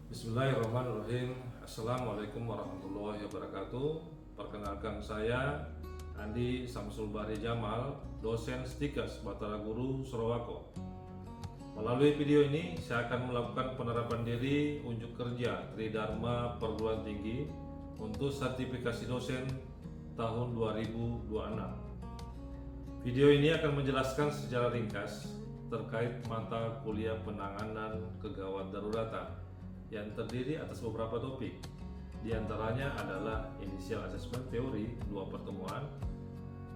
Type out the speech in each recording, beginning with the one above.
Bismillahirrahmanirrahim. Assalamualaikum warahmatullahi wabarakatuh. Perkenalkan saya Andi Samsul Bahri Jamal, dosen Stikas Batara Guru Surowako. Melalui video ini saya akan melakukan penerapan diri unjuk kerja Tridharma Perguruan Tinggi untuk sertifikasi dosen tahun 2026. Video ini akan menjelaskan secara ringkas terkait mata kuliah penanganan kegawat daruratan yang terdiri atas beberapa topik. Di antaranya adalah Initial Assessment Teori 2 pertemuan,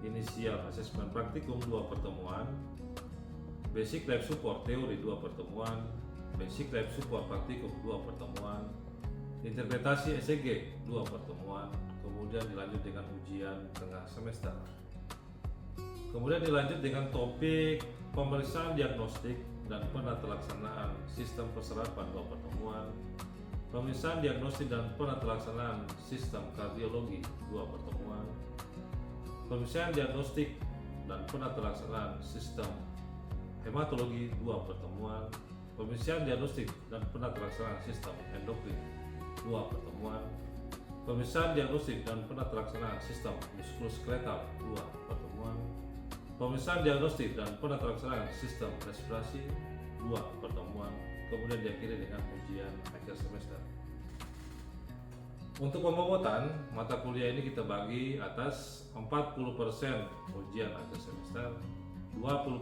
Initial Assessment Praktikum 2 pertemuan, Basic Lab Support Teori 2 pertemuan, Basic Lab Support Praktikum 2 pertemuan, Interpretasi ECG 2 pertemuan, kemudian dilanjut dengan ujian tengah semester. Kemudian dilanjut dengan topik pemeriksaan diagnostik dan penata-laksanaan sistem perserapan 2 pertemuan, pemeriksaan diagnostik dan penata-laksanaan sistem kardiologi 2 pertemuan, pemeriksaan diagnostik dan penata-laksanaan sistem hematologi 2 pertemuan, pemeriksaan diagnostik dan penata-laksanaan sistem endokrin 2 pertemuan, pemeriksaan diagnostik dan penata-laksanaan sistem muskuloskeletal 2 pertemuan, pemeriksaan diagnostik dan penata-laksanaan sistem respirasi 2 pertemuan, kemudian diakhiri dengan ujian akhir semester. Untuk pembobotan mata kuliah ini kita bagi atas 40% ujian akhir semester, 20%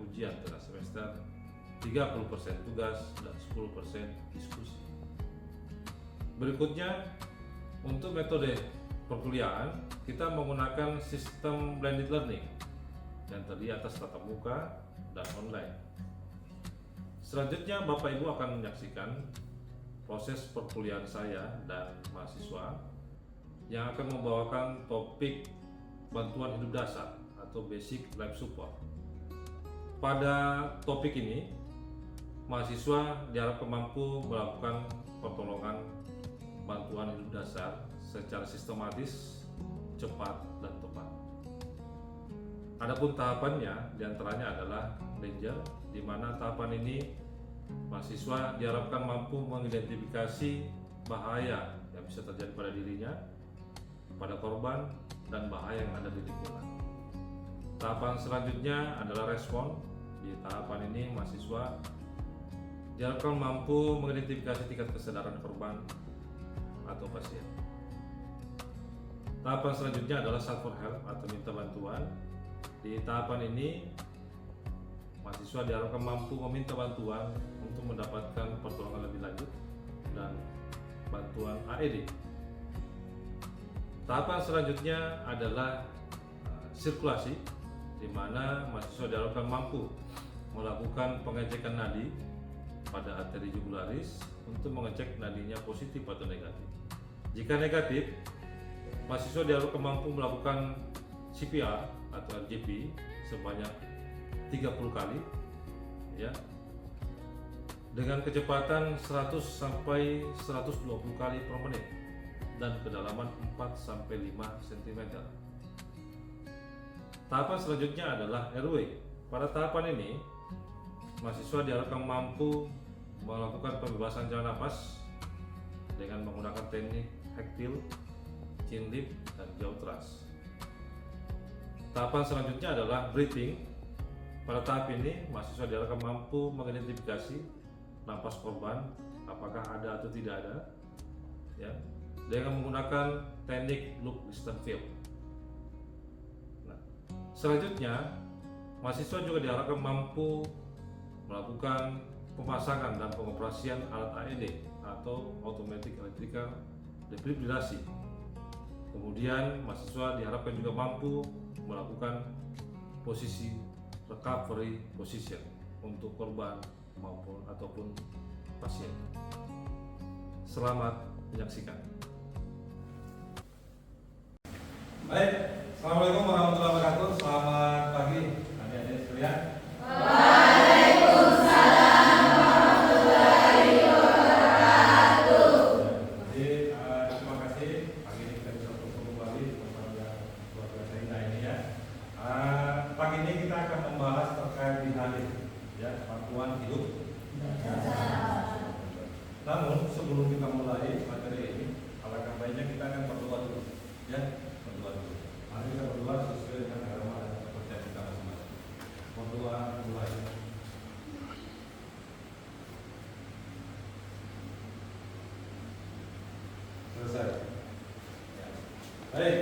ujian tengah semester, 30% tugas, dan 10% diskusi. Berikutnya, untuk metode perkuliahan kita menggunakan sistem blended learning yang terdiri atas tatap muka dan online. Selanjutnya Bapak Ibu akan menyaksikan proses perkuliahan saya dan mahasiswa yang akan membawakan topik bantuan hidup dasar atau Basic Life Support. Pada topik ini, mahasiswa diharapkan mampu melakukan pertolongan bantuan hidup dasar secara sistematis, cepat, dan tepat. Adapun tahapannya diantaranya adalah Ranger, di mana tahapan ini mahasiswa diharapkan mampu mengidentifikasi bahaya yang bisa terjadi pada dirinya, pada korban, dan bahaya yang ada di lingkungan. Tahapan selanjutnya adalah respon. Di tahapan ini mahasiswa diharapkan mampu mengidentifikasi tingkat kesadaran korban atau pasien. Tahapan selanjutnya adalah search for help atau minta bantuan. Di tahapan ini, mahasiswa diharapkan mampu meminta bantuan untuk mendapatkan pertolongan lebih lanjut dan bantuan AED. Tahapan selanjutnya adalah sirkulasi, di mana mahasiswa diharapkan mampu melakukan pengecekan nadi pada arteri jugularis untuk mengecek nadinya positif atau negatif. Jika negatif, mahasiswa diharapkan mampu melakukan CPR atau RJP sebanyak 30 kali ya, dengan kecepatan 100 sampai 120 kali per menit dan kedalaman 4 sampai 5 cm. Tahapan selanjutnya adalah airway. Pada tahapan ini, mahasiswa diharapkan mampu melakukan pembebasan jalan napas dengan menggunakan teknik hektil, chin lip, dan jaw thrust. Tahapan selanjutnya adalah breathing. Pada tahap ini, mahasiswa diharapkan mampu mengidentifikasi napas korban, apakah ada atau tidak ada, ya, dengan menggunakan teknik loop distance field. Nah, selanjutnya, mahasiswa juga diharapkan mampu melakukan pemasangan dan pengoperasian alat AED atau Automatic Electrical Defibrillation. Kemudian mahasiswa diharapkan juga mampu melakukan posisi recovery position untuk korban maupun ataupun pasien. Selamat menyaksikan. Baik, Assalamualaikum warahmatullahi wabarakatuh. Selamat pagi adik-adik sekalian. Pagi ini kita akan membahas terkait di hadir, ya, bantuan hidup. Nah, Namun sebelum kita mulai materi ini, alangkah baiknya kita akan berdoa dulu, ya, berdoa dulu. Mari kita berdoa sesuai dengan agama dan kepercayaan kita masing-masing. Berdoa mulai. Selesai. Ya. Baik,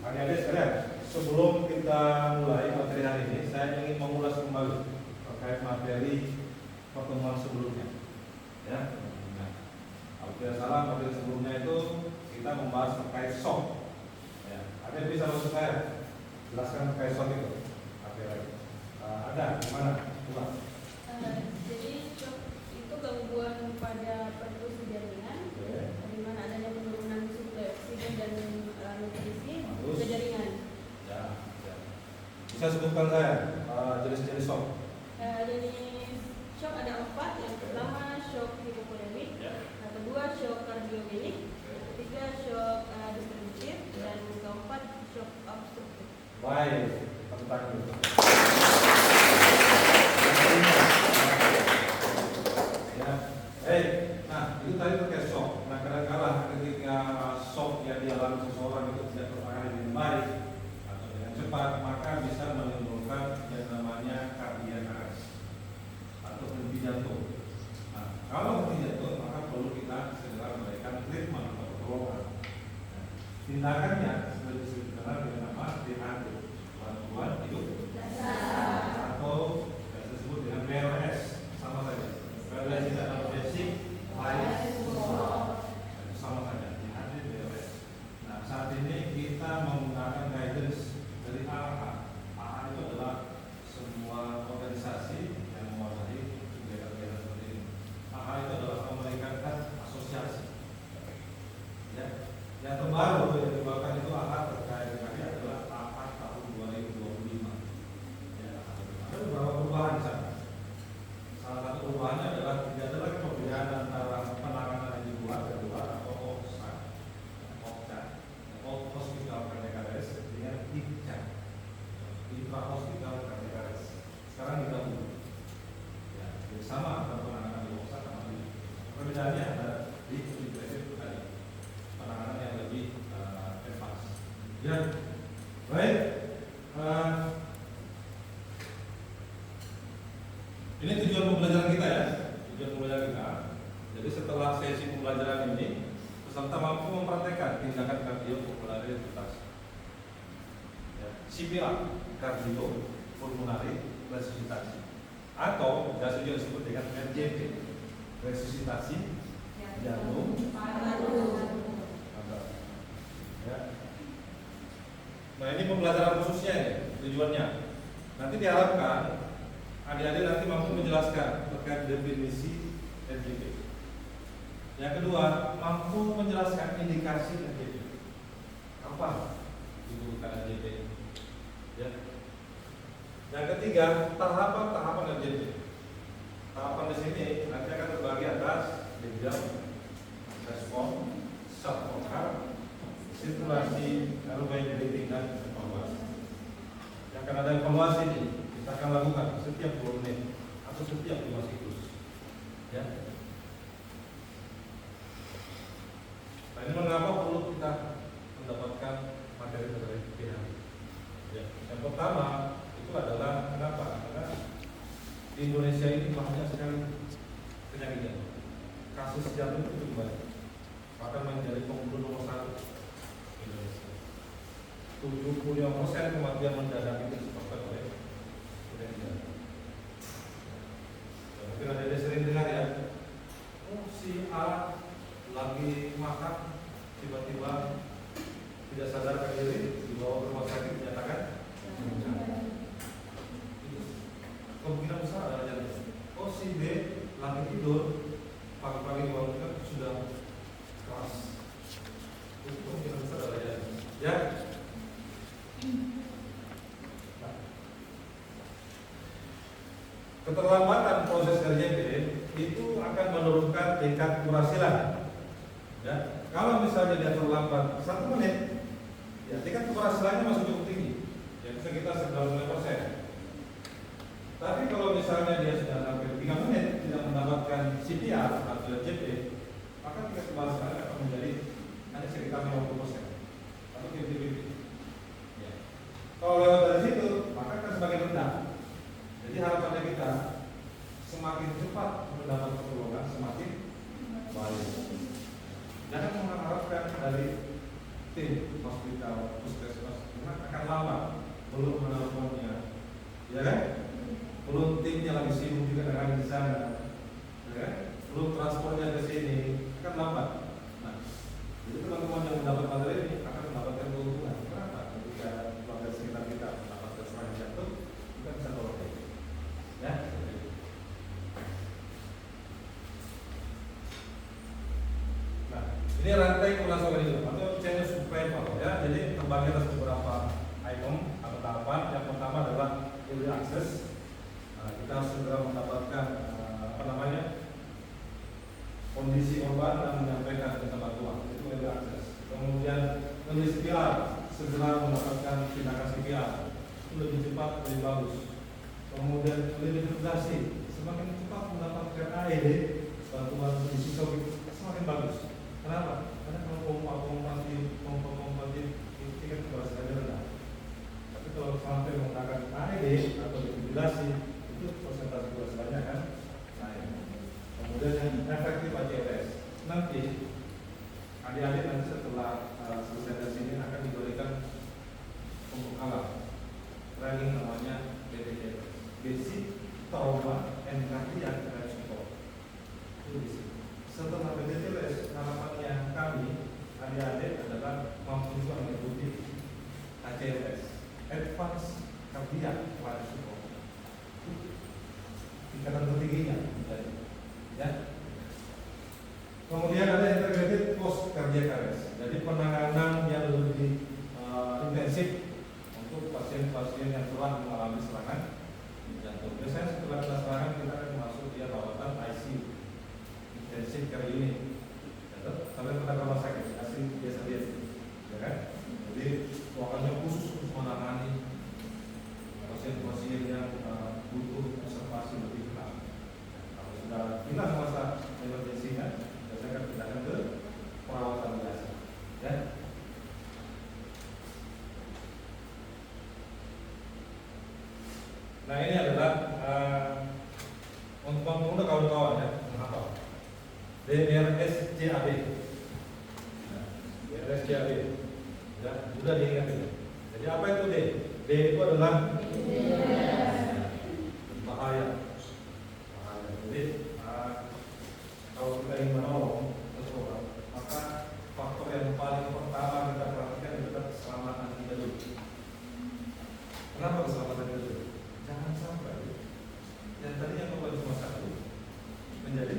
adik-adik sekalian, sebelum kita mulai materi hari ini, saya ingin mengulas kembali terkait materi pertemuan sebelumnya. Ya, nah, kalau tidak salah materi sebelumnya itu kita membahas terkait shock. Ya, ada bisa maksud saya jelaskan terkait shock itu? Ada gimana? Coba. Jadi shock itu gangguan pada perfusi jaringan, di mana adanya penurunan suplai oksigen dan nutrisi ke jaringan. Ya. Bisa sebutkan saya jenis-jenis shock. Jenis shock ada 4. Yang pertama shock hipovolemik, yang kedua shock kardiogenik, ketiga shock distributif, dan keempat shock obstruktif. Baik, tepuk tangan dulu. Nah itu tadi terkait shock. Nah kadang-kadang ketika shock yang dialami seseorang itu tidak tertangani dengan baik atau dengan cepat, maka bisa menimbulkan yang namanya cardiac arrest atau henti jantung. Nah kalau henti jantung, maka perlu kita segera memberikan treatment atau pertolongan. Nah, tindakannya sudah disebutkan dengan nama DHD, bantuan hidup atau yang disebut dengan BLS, sama saja. BLS tidak ada basic life support, sama saja. DHD BLS. Nah saat ini kita menggunakan guidance dari AHA. AHA itu adalah sebuah organisasi yang menguasai kegiatan-kegiatan seperti ini. AHA itu adalah pemerintah asosiasi. Ya, yang terbaru yang dikeluarkan itu AHA terkait dengan dia adalah AHA tahun 2025. Ya, ada beberapa perubahan di sana. Salah satu perubahannya adalah tidak ada lagi perbedaan antara penanganan yang dibuat kedua atau hospital cardiac arrest dengan ICA, intrahospital cardiac arrest. Sekarang digabung. Ya, jadi sama antara penanganan di OSA sama di. Perbedaannya ada di integrated tadi, penanganan yang lebih advance. Ya, baik. Ini tujuan pembelajaran kita ya, tujuan pembelajaran kita. Jadi setelah sesi pembelajaran ini, peserta mampu mempraktekkan tindakan kardiopulmonaritas, ya, CPR, kardiopulmonari resusitasi, atau biasa juga disebut dengan RJP, resusitasi jantung paru. Ya. Nah ini pembelajaran khususnya ya, tujuannya. Nanti diharapkan adik-adik nanti mampu menjelaskan terkait definisi RJP. Yang kedua, mampu menjelaskan indikasi RJP. Apa dibutuhkan RJP? Ya. Yang ketiga, tahapan-tahapan RJP. Tahapan di sini nanti akan terbagi atas diam, respon, subvokal, sirkulasi, aerobic dan evaluasi. Yang akan ada evaluasi ini kita akan lakukan setiap 2 menit atau setiap 5 siklus. Ya. Nah ini mengapa perlu kita mendapatkan materi-materi pilihan? Ya. Yang pertama itu adalah kenapa? Karena di Indonesia ini banyak sekali penyakit jantung. Kasus jantung itu cukup banyak. Bahkan menjadi pembunuh nomor 1 Indonesia. 75% kematian mendadak itu disebabkan oleh penyakit jantung. Ya, mungkin ada yang sering dengar ya, oh si A lagi makan tiba-tiba tidak sadarkan diri dibawa ke rumah sakit dinyatakan kemungkinan besar adalah jantung. Oh si B lagi tidur pagi-pagi bangun sudah keras, itu kemungkinan besar adalah jantung. Ya. Keterlambatan proses RJP itu akan menurunkan tingkat keberhasilan. Ya, kalau misalnya dia terlambat 1 menit, ya tingkat keberhasilannya masih cukup tinggi, yaitu sekitar 95%. Tapi kalau misalnya dia sudah sampai 3 menit tidak mendapatkan CPR atau JP, maka tingkat kebalasan akan menjadi hanya sekitar 50% atau 50-50. Ya. Kalau lewat dari situ, maka akan semakin rendah. Jadi harapannya kita semakin cepat mendapat pertolongan, semakin baik. Jangan mengharapkan dari tim hospital, puskesmas, karena akan lama belum menelponnya, ya kan? Belum timnya lagi sibuk juga dengan di sana, ya kan? Belum transportnya ke sini, kan lambat. Nah, jadi teman-teman yang mendapat materi ini akan mendapatkan keuntungan. Kenapa? Ketika keluarga sekitar kita mendapatkan serangan jantung, kita bisa tolong, ya. Nah, ini rantai kelangsungan hidup atau chain of survival, ya. Jadi terbagi atas beberapa item atau tahapan. Yang pertama adalah early access. Kita harus segera mendapatkan kondisi korban dan menyampaikan minta bantuan, itu early access. Kemudian early CPR, segera mendapatkan tindakan CPR, itu lebih cepat, lebih bagus. Kemudian early defibrillasi, semakin cepat mendapatkan AED, bantuan kondisi shock, semakin bagus. Kenapa? Karena kalau pompa itu kan keberasannya rendah. Tapi kalau sampai menggunakan AED atau defibrillasi, itu persentase keberhasilannya kan naik. Kemudian yang efektif ACLS, nanti adik-adik nanti setelah selesai dari sini akan diberikan pembekalan training namanya BTC, Basic Trauma and Cardiac Support. Itu di sini. Setelah BTCLS, harapannya kami adik-adik adalah mampu juga mengikuti ACLS, Advanced Cardiac Life Support. Tingkatan tertingginya, ya. Kemudian ada integrated post cardiac arrest, jadi penanganan yang lebih intensif untuk pasien-pasien yang telah mengalami serangan jantung. Biasanya setelah kena serangan kita akan masuk dia rawatan ICU, intensive care unit. Sampai kita ke rumah sakit, asli biasa-biasa, ya kan? Jadi ruangannya khusus untuk menangani pasien-pasien yang butuh observasi lebih ketat. Kalau sudah hilang masa emergensinya, biasanya akan pindahkan ke perawatan biasa, ya. Nah, ini adalah untuk pengguna kawan-kawan, ya, mengapa? DRSJAB, DRSJAB, ya, sudah diingat ini. Jadi apa itu D? D itu adalah bahaya. Jadi kalau kita ingin menolong seseorang, maka faktor yang paling pertama kita perhatikan adalah keselamatan kita dulu. Kenapa keselamatan kita dulu? Jangan sampai yang tadinya korban cuma satu menjadi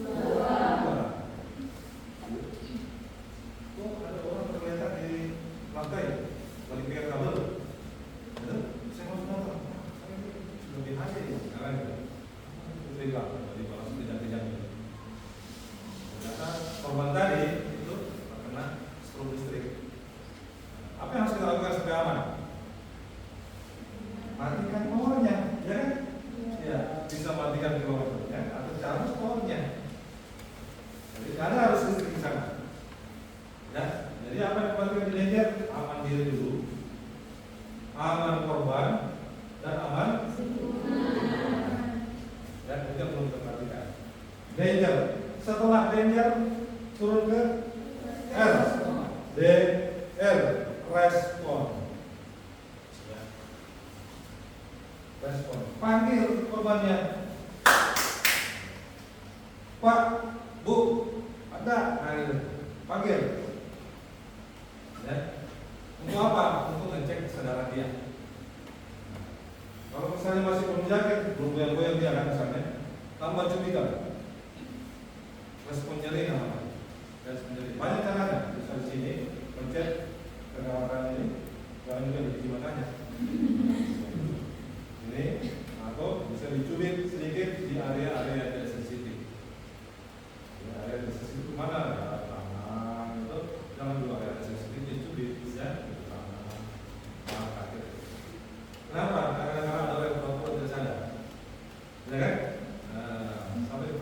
dua. Kok ada orang tergeletak di lantai, lagi pegang kabel? Saya mau nonton. Lebih hati ya, sekarang itu. Itu dari balas tidak-tidak. Ternyata korban tadi itu terkena stroke listrik. Apa yang harus kita lakukan supaya aman? Matikan powernya, ya kan? Ya, bisa matikan powernya atau charge powernya. Jadi Anda harus listrik di sana. Ya, jadi apa yang matikan di danger? Aman diri dulu, aman korban, dan aman dan itu yang perlu diperhatikan. Danger, setelah danger turun ke R, D, R, respon. Respon. Panggil korbannya. Pak, Bu, ada? Panggil. Ya. Untuk apa? Untuk ngecek kesadaran dia. Kalau misalnya masih belum yakin, belum goyang-goyang dia kan misalnya, tambah cubikan. Respon nyeri namanya. Respon nyeri. Banyak caranya. Bisa di sini, pencet kegawaran ini, jangan juga di matanya. Ini atau bisa dicubit sedikit di area-area yang sensitif. Di area yang sensitif mana? Tangan itu jangan dulu area sensitif dicubit, ya. Tangan, kaki. Kenapa? Karena ada orang yang tidak sadar, ya kan? Sampai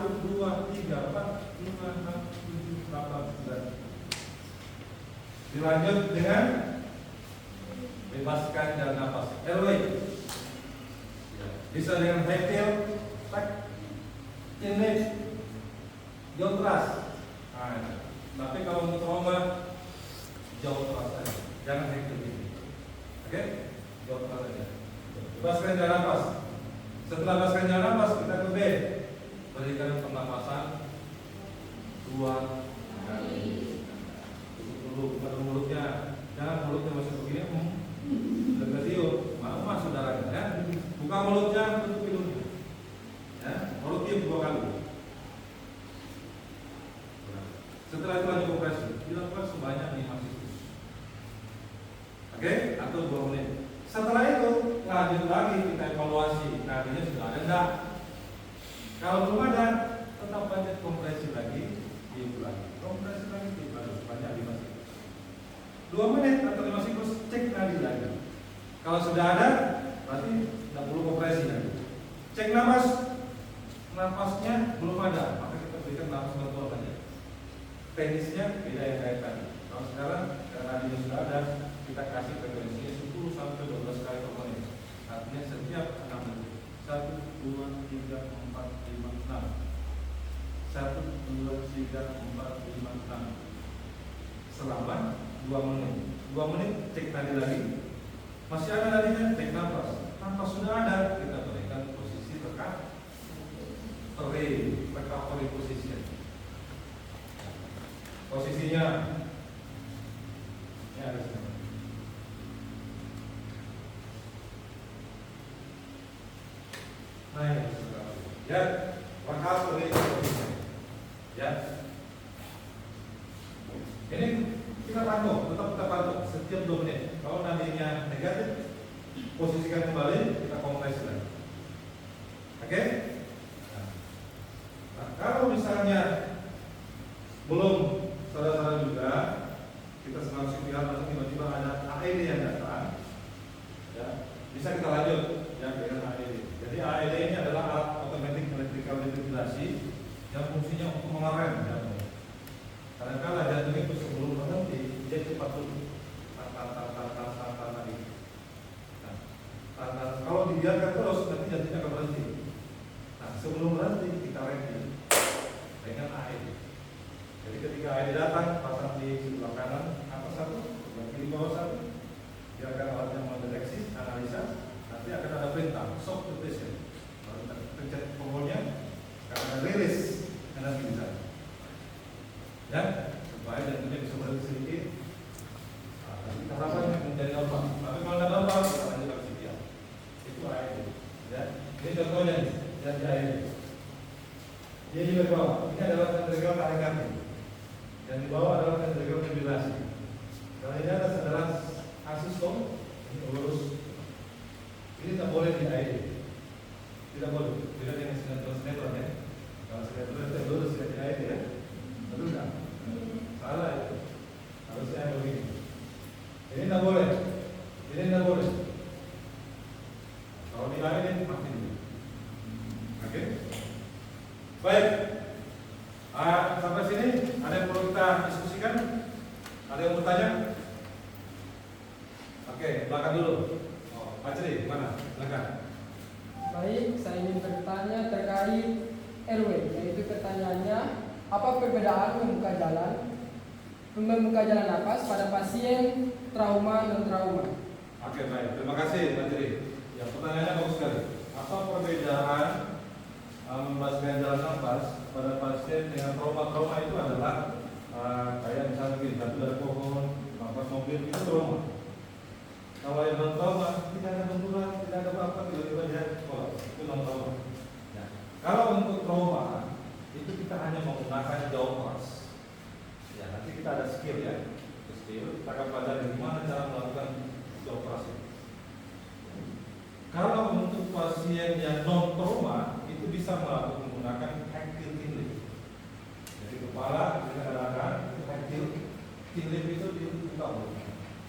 1, 2, 3, 4, 5, 6, 7, 8, 9. Dilanjut dengan bebaskan jalan nafas. Airway. Bisa dengan high tail, inlet, jauh keras. Nah, tapi kalau untuk trauma jauh keras aja, jangan high tail ini. Oke? Jauh keras aja. Bebaskan jalan nafas. Setelah bebaskan jalan nafas, kita ke B. Berikan pernapasan 2 kali. Tutup dulu, buka mulutnya. Jangan mulutnya masih begini. Sudah tiup, maaf saudara ya. Buka mulutnya, tutup hidungnya. Ya, mulut tiup 2 kali. Setelah itu lanjut kompresi. Dilakukan sebanyak 5 siklus. Oke, atau 2 menit. Setelah itu lanjut lagi kita evaluasi. Nadinya sudah ada enggak? Kalau belum ada, tetap lanjut kompresi lagi, tiup lagi. Kompresi lagi, tiup lagi sebanyak 5 siklus. 2 menit atau 5 siklus, cek nadi lagi. Kalau sudah ada, berarti tidak perlu kompresi lagi. Cek nafas, nafasnya belum ada, maka kita berikan nafas bantuan saja. Teknisnya beda yang kayak tadi. Kalau sekarang karena nadinya sudah ada, kita kasih frekuensinya 10 sampai 12 kali per menit. Nah, 4, 5, 6. Selama 2 menit. 2 menit cek nadi lagi. Masih ada nadinya, cek nafas. Nafas sudah ada, kita berikan posisi recovery position. Posisinya ini ada sini. Nah ini ya, recovery position. Ya. Ini kita pantau, tetap kita pantau setiap 2 menit. Kalau nadinya negatif, posisikan kembali, kita kompres lagi. Oke? Nah, kalau misalnya belum saudara-saudara juga, kita sedang CPR langsung tiba-tiba ada AED yang datang, ya, bisa kita lanjut ya dengan AED. Jadi AED ini adalah alat automatic electrical defibrillasi yang fungsinya untuk mengerem jantung. Kadang-kadang jantung itu sebelum berhenti dia cepat dulu, tadi. Nah, kalau dibiarkan terus nanti jantungnya akan berhenti. Nah, sebelum berhenti kita rem dengan AED. Jadi ketika AED datang, pasang di sebelah kanan atas satu, sebelah kiri bawah satu, biarkan alatnya mendeteksi, analisa, nanti akan ada perintah shock to patient. Kalau kita pencet tombolnya, akan ada rilis energi di sana. Ya, supaya jantungnya bisa berhenti sedikit. Nah, kita harapannya menjadi normal. Tapi kalau tidak normal, kita lanjutkan CPR. Itu AED. Ya, ini contohnya nih, yang di AED. Dia juga di bawah. Ini adalah ventricle tarik kaki. Yang di bawah adalah ventricle fibrillasi. Kalau ini adalah asistom, ini lurus. Ini tidak boleh di AED. Tidak boleh. Tidak dengan sinetron ya. Kalau sinetron itu lurus ya di AED ya. Betul nggak? Salah itu. Harusnya yang begini. Ini tidak boleh. Ini tidak boleh. Kalau di AED mati dulu. Oke? Baik. Sampai sini ada yang perlu kita diskusikan? Ada yang bertanya? Oke, belakang dulu. Pak Ceri, mana? Belakang. Baik, saya ingin bertanya terkait RW, yaitu pertanyaannya, apa perbedaan membuka jalan napas pada pasien trauma non trauma? Oke, baik. Terima kasih, Pak Ceri. Ya, pertanyaannya bagus sekali. Apa perbedaan membebaskan jalan nafas pada pasien dengan trauma itu adalah kayak misalnya jatuh dari pohon, nafas mobil itu trauma. Kalau yang non trauma tidak ada benturan, tidak ada apa-apa, tiba-tiba dia sekolah, itu non trauma. Ya. Kalau untuk trauma itu kita hanya menggunakan jaw cross. Ya, nanti kita ada skill ya, skill kita akan pelajari gimana cara melakukan jaw cross ini. Kalau untuk pasien yang non trauma itu bisa menggunakan hectic lift. Jadi kepala kita katakan itu hectic lift itu dibuka,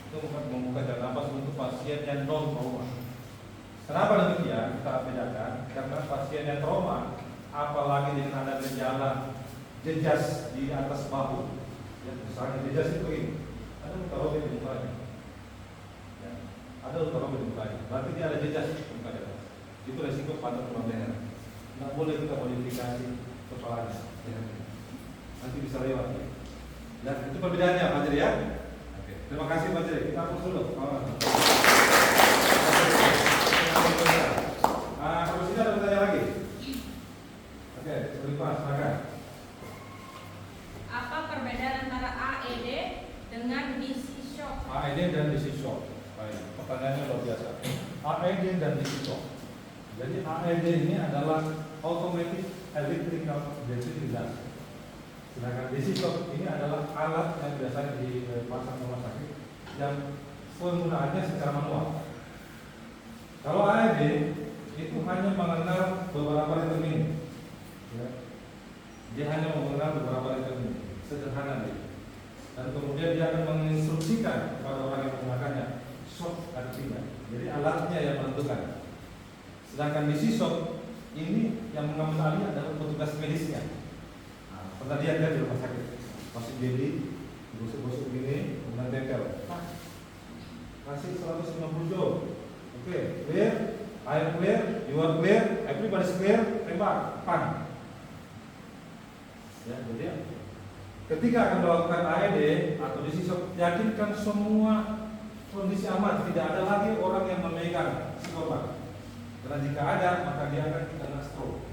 itu membuka jalan nafas untuk pasien yang non trauma. Kenapa demikian? Kita bedakan karena pasien yang trauma, apalagi dengan ada gejala jejas di atas bahu, ya, misalnya jejas itu ini, ada luka robek di mukanya, ya, ada luka robek di mukanya, berarti dia ada jejas di muka atas. Itu resiko patah tulang leher. Tidak boleh kita modifikasi kepalanya, ya. Nanti bisa lewat. Ya, itu perbedaannya, Pak Jeri ya. Oke, terima kasih Pak Jeri. Kita hapus dulu. Kalau sini ada pertanyaan lagi? Oke, Pak, silakan. Apa perbedaan antara AED dengan DC shock? AED dan DC shock. Baik, pertanyaannya luar biasa. AED dan DC shock. Jadi AED ini adalah automatic electrical defibrillasi. Sedangkan DC shock ini adalah alat yang biasanya dipasang rumah sakit yang penggunaannya secara manual. Kalau AED itu hanya mengenal beberapa ritme ini, ya. Dia hanya mengenal beberapa ritme ini, sederhana dia. Dan kemudian dia akan menginstruksikan kepada orang yang menggunakannya shock atau tidak. Jadi alatnya yang menentukan. Sedangkan DC shock ini yang mengambil alih adalah petugas medisnya. Nah, pernah lihat kan di rumah sakit, masuk jadi gosok-gosok gini, kemudian tempel. Kasih 150 joule. Oke, clear, air clear, you are clear, everybody's clear, tembak, pan. Ya, jadi Ketika akan melakukan AED atau disisok, yakinkan semua kondisi aman, tidak ada lagi orang yang memegang si korban. Karena jika ada, maka dia akan kena stroke.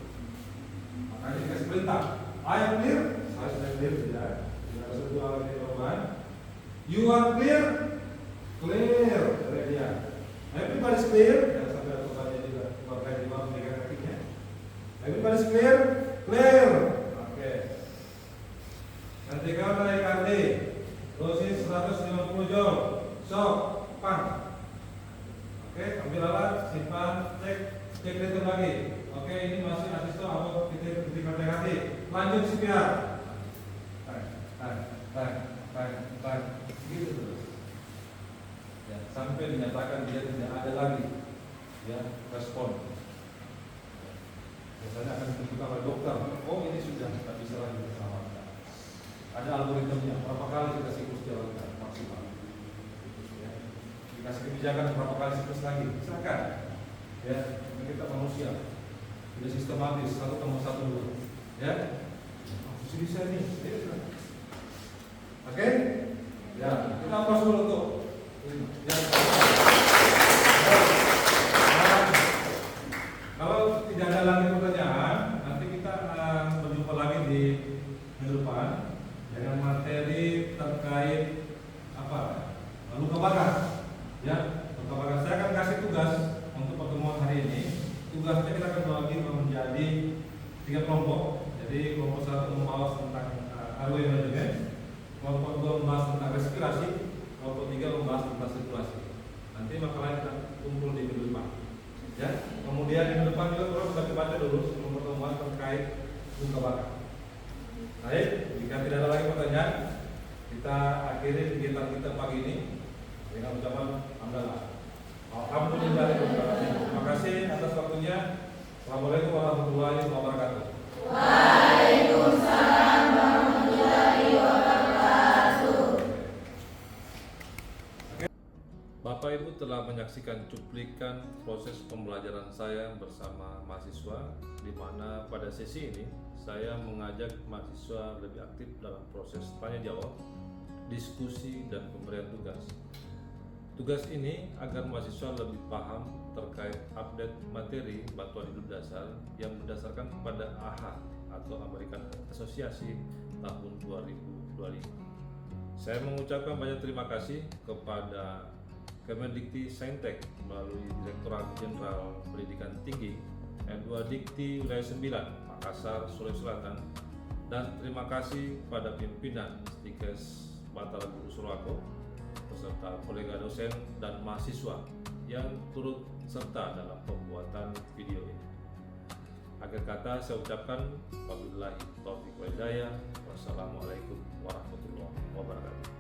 Makanya dikasih perintah, I am clear, saya sudah clear, tidak ada sebuah AED korban. You are clear, clear, dari dia. Everybody's clear, jangan sampai ada korbannya juga keluarga di bawah memegang kakinya. Everybody's clear, clear. Oke. Nantikan naik RD, dosis 150 joule, shock, pan. Oke, ambil alat, simpan, cek liter lagi. Oke, ini masih asisten atau titik hati. Lanjut CPR. Tahan. Gitu terus. Ya, sampai dinyatakan dia tidak ada lagi ya respon. Biasanya akan ditentukan oleh dokter. Oh, ini sudah tidak bisa lagi diselamatkan. Ada algoritmanya. Berapa kali kita siklus jalankan maksimal? Ya. Dikasih kebijakan berapa kali siklus lagi? Silakan. Ya, kita manusia tidak sistematis 1,12. Ya, masih bisa nih. Oke? Ya, kita pas dulu tuh. Ya. Kalau tidak ada lagi pertanyaan, nanti kita berjumpa lagi di minggu depan dengan materi terkait apa? Luka bakar. Ya, luka bakar. Saya akan kasih tugas untuk pertemuan hari ini. Tugasnya kita akan bagi menjadi 3 kelompok. Jadi kelompok 1 membahas tentang airway management, kelompok 2 membahas tentang respirasi, kelompok 3 membahas tentang sirkulasi. Nanti makalahnya kita kumpul di minggu depan. Ya, kemudian minggu depan juga orang bisa dibaca dulu sebelum pertemuan terkait luka bakar. Baik, jika tidak ada lagi pertanyaan, kita akhiri kegiatan kita pagi ini dengan ucapan hamdalah. Alhamdulillah. Terima kasih atas waktunya. Assalamualaikum warahmatullahi wabarakatuh. Waalaikumsalam warahmatullahi wabarakatuh. Bapak Ibu telah menyaksikan cuplikan proses pembelajaran saya bersama mahasiswa, di mana pada sesi ini saya mengajak mahasiswa lebih aktif dalam proses tanya jawab, diskusi, dan pemberian tugas. Tugas ini agar mahasiswa lebih paham terkait update materi bantuan hidup dasar yang berdasarkan pada AHA atau American Association tahun 2025. Saya mengucapkan banyak terima kasih kepada Kemendikti Saintek melalui Direktorat Jenderal Pendidikan Tinggi M2 Dikti Wilayah 9 Makassar, Sulawesi Selatan, dan terima kasih pada pimpinan Stikes Batara Guru Surwako beserta kolega dosen dan mahasiswa yang turut serta dalam pembuatan video ini. Akhir kata saya ucapkan wabillahi taufiq wal hidayah. Wassalamualaikum warahmatullahi wabarakatuh.